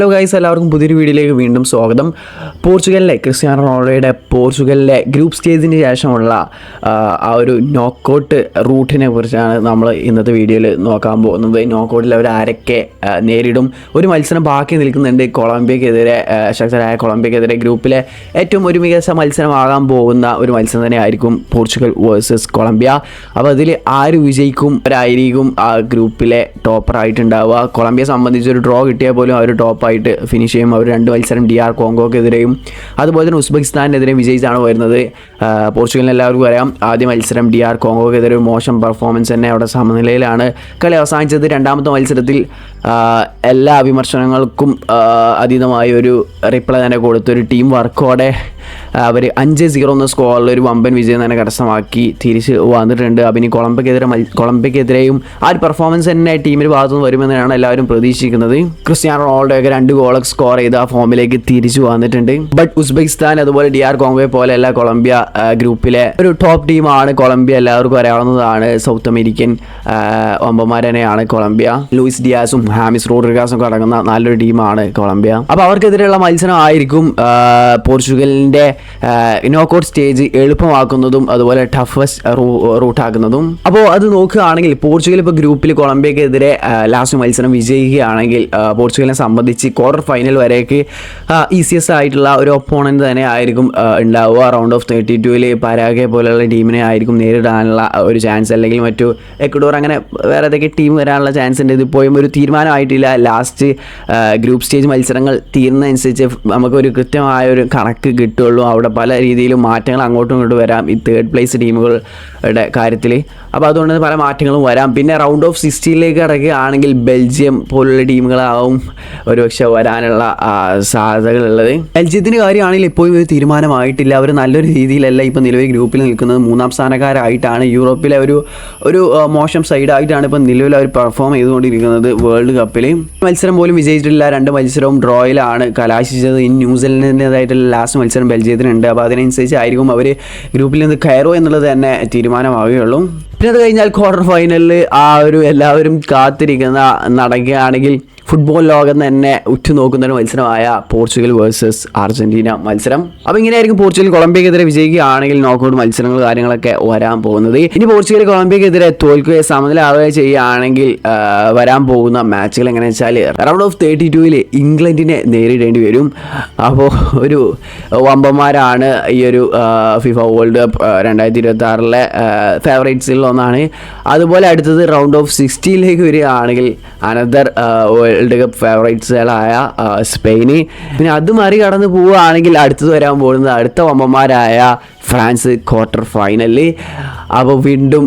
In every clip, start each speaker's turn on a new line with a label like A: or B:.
A: Hello guys, എല്ലാവർക്കും പുതിയൊരു വീഡിയോയിലേക്ക് വീണ്ടും സ്വാഗതം. ക്രിസ്ത്യാനോ റൊണാൾഡോയുടെ പോർച്ചുഗലിലെ ഗ്രൂപ്പ് സ്റ്റേജിന് ശേഷമുള്ള ആ ഒരു നോക്കൗട്ട് റൂട്ടിനെ കുറിച്ചാണ് നമ്മൾ ഇന്നത്തെ വീഡിയോയിൽ നോക്കാൻ പോകുന്നത്. നോക്കൗട്ടിൽ അവർ ആരൊക്കെ നേരിടും, ഒരു മത്സരം ബാക്കി നിൽക്കുന്നുണ്ട് കൊളംബിയക്കെതിരെ, ശക്തരായ കൊളംബിയക്കെതിരെ. ഗ്രൂപ്പിലെ ഏറ്റവും ഒരു മികച്ച മത്സരമാകാൻ പോകുന്ന ഒരു മത്സരം തന്നെയായിരിക്കും പോർച്ചുഗൽ വേഴ്സസ് കൊളംബിയ. അപ്പോൾ അതിൽ ആര് വിജയിക്കും അവരായിരിക്കും ആ ഗ്രൂപ്പിലെ ടോപ്പറായിട്ടുണ്ടാവുക. കൊളംബിയയെ സംബന്ധിച്ച് ഒരു ഡ്രോ കിട്ടിയാൽ പോലും അവർ ടോപ്പായിട്ട് ഫിനിഷ് ചെയ്യും. അവർ 2 മത്സരം DR കോങ്കോക്കെതിരെയും അതുപോലെ തന്നെ ഉസ്ബെക്കിസ്ഥാനെതിരെയും വിജയിച്ചാണ് വരുന്നത്. പോർച്ചുഗലിന് എല്ലാവർക്കും അറിയാം, ആദ്യ മത്സരം DR കോങ്കോക്കെതിരെ ഒരു മോശം പെർഫോമൻസ് തന്നെ അവിടെ സമനിലയിലാണ് കളി അവസാനിച്ചത്. രണ്ടാമത്തെ മത്സരത്തിൽ എല്ലാ വിമർശനങ്ങൾക്കും അതീതമായ ഒരു റിപ്ലൈ തന്നെ കൊടുത്തൊരു ടീം വർക്കോടെ അവർ 5-0 എന്ന സ്കോറിൽ ഒരു വമ്പൻ വിജയം തന്നെ കരസ്ഥമാക്കി തിരിച്ച് വന്നിട്ടുണ്ട്. അപ്പം ഇനി കൊളംബിയക്കെതിരെയും ആ ഒരു പെർഫോമൻസ് തന്നെ ടീമിൻ്റെ ഭാഗത്തുനിന്ന് വരുമെന്നാണ് എല്ലാവരും പ്രതീക്ഷിക്കുന്നത്. ക്രിസ്ത്യാനോ റൊണാൾഡോയൊക്കെ 2 ഗോളൊക്കെ സ്കോർ ചെയ്ത് ആ ഫോമിലേക്ക് തിരിച്ചു വന്നിട്ടുണ്ട്. ബട്ട് ഉസ്ബെക്കിസ്ഥാൻ അതുപോലെ DR കോങ്കോയെ പോലെയല്ല കൊളംബിയ ഗ്രൂപ്പിലെ ഒരു ടോപ്പ് ടീമാണ്. കൊളംബിയ എല്ലാവർക്കും അറിയാവുന്നതാണ്, സൗത്ത് അമേരിക്കൻ വമ്പന്മാർ തന്നെയാണ് കൊളംബിയ. ലൂയിസ് ഡിയാസും ഹാമിസ് റോഡ്രിഗസും ഒക്കെ അടങ്ങുന്ന നല്ലൊരു ടീമാണ് കൊളംബിയ. അപ്പോൾ അവർക്കെതിരെയുള്ള മത്സരം ആയിരിക്കും പോർച്ചുഗലിൻ്റെ നോക്കൗട്ട് സ്റ്റേജ് എളുപ്പമാക്കുന്നതും അതുപോലെ ടഫസ്റ്റ് റൂട്ടാക്കുന്നതും. അപ്പോൾ അത് നോക്കുകയാണെങ്കിൽ പോർച്ചുഗൽ ഇപ്പോൾ ഗ്രൂപ്പിൽ കൊളംബിയക്കെതിരെ ലാസ്റ്റ് മത്സരം വിജയിക്കുകയാണെങ്കിൽ പോർച്ചുഗലിനെ സംബന്ധിച്ച് ക്വാർട്ടർ ഫൈനൽ വരേക്ക് ഈസിയസ്റ്റ് ആയിട്ടുള്ള ഒരു ഒപ്പോണൻറ്റ് തന്നെ ആയിരിക്കും ഉണ്ടാവുക. റൗണ്ട് ഓഫ് 32-ൽ പരാഗ്വേ പോലെയുള്ള ടീമിനെ ആയിരിക്കും നേരിടാനുള്ള ഒരു ചാൻസ്, അല്ലെങ്കിൽ മറ്റു എക്വഡോർ, അങ്ങനെ വേറെ ഏതൊക്കെ ടീം വരാനുള്ള ചാൻസ് ഉണ്ട്. ഇതിപ്പോഴും ഒരു തീരുമാനമായിട്ടില്ല. ലാസ്റ്റ് ഗ്രൂപ്പ് സ്റ്റേജ് മത്സരങ്ങൾ തീരുന്നതനുസരിച്ച് നമുക്കൊരു കൃത്യമായ ഒരു കണക്ക് കിട്ടുള്ളൂ. അവിടെ പല രീതിയിലും മാറ്റങ്ങൾ അങ്ങോട്ടും ഇങ്ങോട്ടും വരാം ഈ 3rd പ്ലേസ് ടീമുകളുടെ കാര്യത്തിൽ. അപ്പോൾ അതുകൊണ്ട് പല മാറ്റങ്ങളും വരാം. പിന്നെ റൗണ്ട് ഓഫ് 16ലേക്ക് കടക്കുകയാണെങ്കിൽ ബെൽജിയം പോലുള്ള ടീമുകളാവും ഒരുപക്ഷെ വരാനുള്ള സാധ്യതകളുള്ളത്. ബെൽജിയത്തിൻ്റെ കാര്യമാണെങ്കിൽ ഇപ്പോഴും ഒരു തീരുമാനമായിട്ടില്ല. അവർ നല്ലൊരു രീതിയിലല്ല ഇപ്പോൾ നിലവിൽ ഗ്രൂപ്പിൽ നിൽക്കുന്നത്. 3ാം സ്ഥാനക്കാരായിട്ടാണ്. യൂറോപ്പിലെ ഒരു മോശം സൈഡായിട്ടാണ് ഇപ്പോൾ നിലവിൽ അവർ പെർഫോം ചെയ്തുകൊണ്ടിരിക്കുന്നത് വേൾഡ് കപ്പിൽ. മത്സരം പോലും വിജയിച്ചിട്ടില്ല. 2 മത്സരവും ഡ്രോയിലാണ് കലാശിച്ചത്. ഇനി ന്യൂസിലൻഡിൻ്റെതായിട്ടുള്ള ലാസ്റ്റ് മത്സരം ബെൽജിയത്തിനുണ്ട്. അപ്പോൾ അതിനനുസരിച്ചായിരിക്കും അവർ ഗ്രൂപ്പിൽ നിന്ന് കയറോ എന്നുള്ളത് തന്നെ തീരുമാനമാവുകയുള്ളൂ. പിന്നെ അത് കഴിഞ്ഞാൽ ക്വാർട്ടർ ഫൈനലിൽ എല്ലാവരും കാത്തിരിക്കുന്ന നടക്കുകയാണെങ്കിൽ ഫുട്ബോൾ ലോകം തന്നെ ഉറ്റുനോക്കുന്ന ഒരു മത്സരമായ പോർച്ചുഗൽ വേഴ്സസ് അർജന്റീന മത്സരം. അപ്പോൾ ഇങ്ങനെയായിരിക്കും പോർച്ചുഗൽ കൊളംബിയക്കെതിരെ വിജയിക്കുകയാണെങ്കിൽ നോക്കൗട്ട് മത്സരങ്ങൾ കാര്യങ്ങളൊക്കെ വരാൻ പോകുന്നത്. ഇനി പോർച്ചുഗൽ കൊളംബിയക്കെതിരെ തോൽക്കുകയോ സമനിലാവുകയോ ചെയ്യുകയാണെങ്കിൽ വരാൻ പോകുന്ന മാച്ചുകൾ എങ്ങനെയാണെന്ന് വെച്ചാൽ റൗണ്ട് ഓഫ് 32-ൽ ഇംഗ്ലണ്ടിനെ നേരിടേണ്ടി വരും. അപ്പോൾ ഒരു വമ്പന്മാരാണ് ഈ ഒരു ഫിഫ വേൾഡ് കപ്പ് 2026-ലെ ഫേവറേറ്റ്സിൽ ഒന്നാണ്. അതുപോലെ അടുത്തത് റൗണ്ട് ഓഫ് 60ലേക്ക് വരികയാണെങ്കിൽ അനദർ വേൾഡ് കപ്പ് ഫേവറേറ്റ്സുകളായ സ്പെയിന്. പിന്നെ അത് മറികടന്ന് പോവുകയാണെങ്കിൽ അടുത്തത് വരാൻ പോകുന്നത് അടുത്ത വമ്പന്മാരായ ഫ്രാൻസ് ക്വാർട്ടർ ഫൈനലിൽ. അപ്പോൾ വീണ്ടും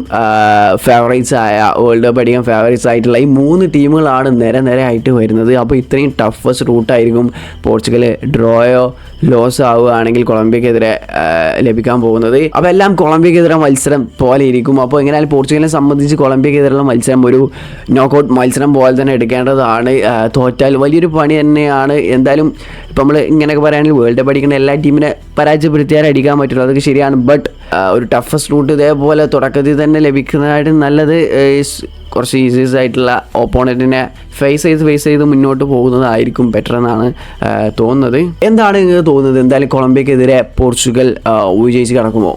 A: ഫേവറേറ്റ്സ് ആയ വേൾഡ് കപ്പ് അടിക്കാൻ ഫേവറേറ്റ്സ് ആയിട്ടുള്ള ഈ 3 ടീമുകളാണ് നിരയായിട്ട് വരുന്നത്. അപ്പോൾ ഇത്രയും ടഫസ്റ്റ് റൂട്ടായിരിക്കും പോർച്ചുഗൽ ഡ്രോയോ ലോസ് ആവുകയാണെങ്കിൽ കൊളംബിയക്കെതിരെ ലഭിക്കാൻ പോകുന്നത്. അപ്പോൾ എല്ലാം കൊളംബിയക്കെതിരെ മത്സരം പോലെ ഇരിക്കും. അപ്പോൾ എങ്ങനെയായാലും പോർച്ചുഗലിനെ സംബന്ധിച്ച് കൊളംബിയക്കെതിരെയുള്ള മത്സരം ഒരു നോക്കൗട്ട് മത്സരം പോലെ തന്നെ എടുക്കേണ്ടതാണ്. തോറ്റാൽ വലിയൊരു പണി തന്നെയാണ്. എന്തായാലും ഇപ്പം നമ്മൾ ഇങ്ങനെയൊക്കെ പറയുകയാണെങ്കിൽ വേൾഡ് കപ്പ് അടിക്കുന്ന എല്ലാ ടീമിനെ പരാജയപ്പെടുത്തിയാൽ അടിക്കാൻ പറ്റുള്ളൂ, അതൊക്കെ ശരിയാണ്. ബട്ട് ഒരു ടഫസ്റ്റ് റൂട്ട് ഇതേപോലെ തുടക്കത്തിൽ തന്നെ ലഭിക്കുന്നതായിട്ട് നല്ലത് കുറച്ച് ഈസിയസ് ആയിട്ടുള്ള ഓപ്പോണൻറ്റിനെ ഫേസ് ചെയ്ത് മുന്നോട്ട് പോകുന്നതായിരിക്കും ബെറ്റർ എന്നാണ് തോന്നുന്നത്. എന്താണ് നിങ്ങൾക്ക് തോന്നുന്നത്? എന്തായാലും കൊളംബിയക്കെതിരെ പോർച്ചുഗൽ വിജയിച്ച് കിടക്കുമോ?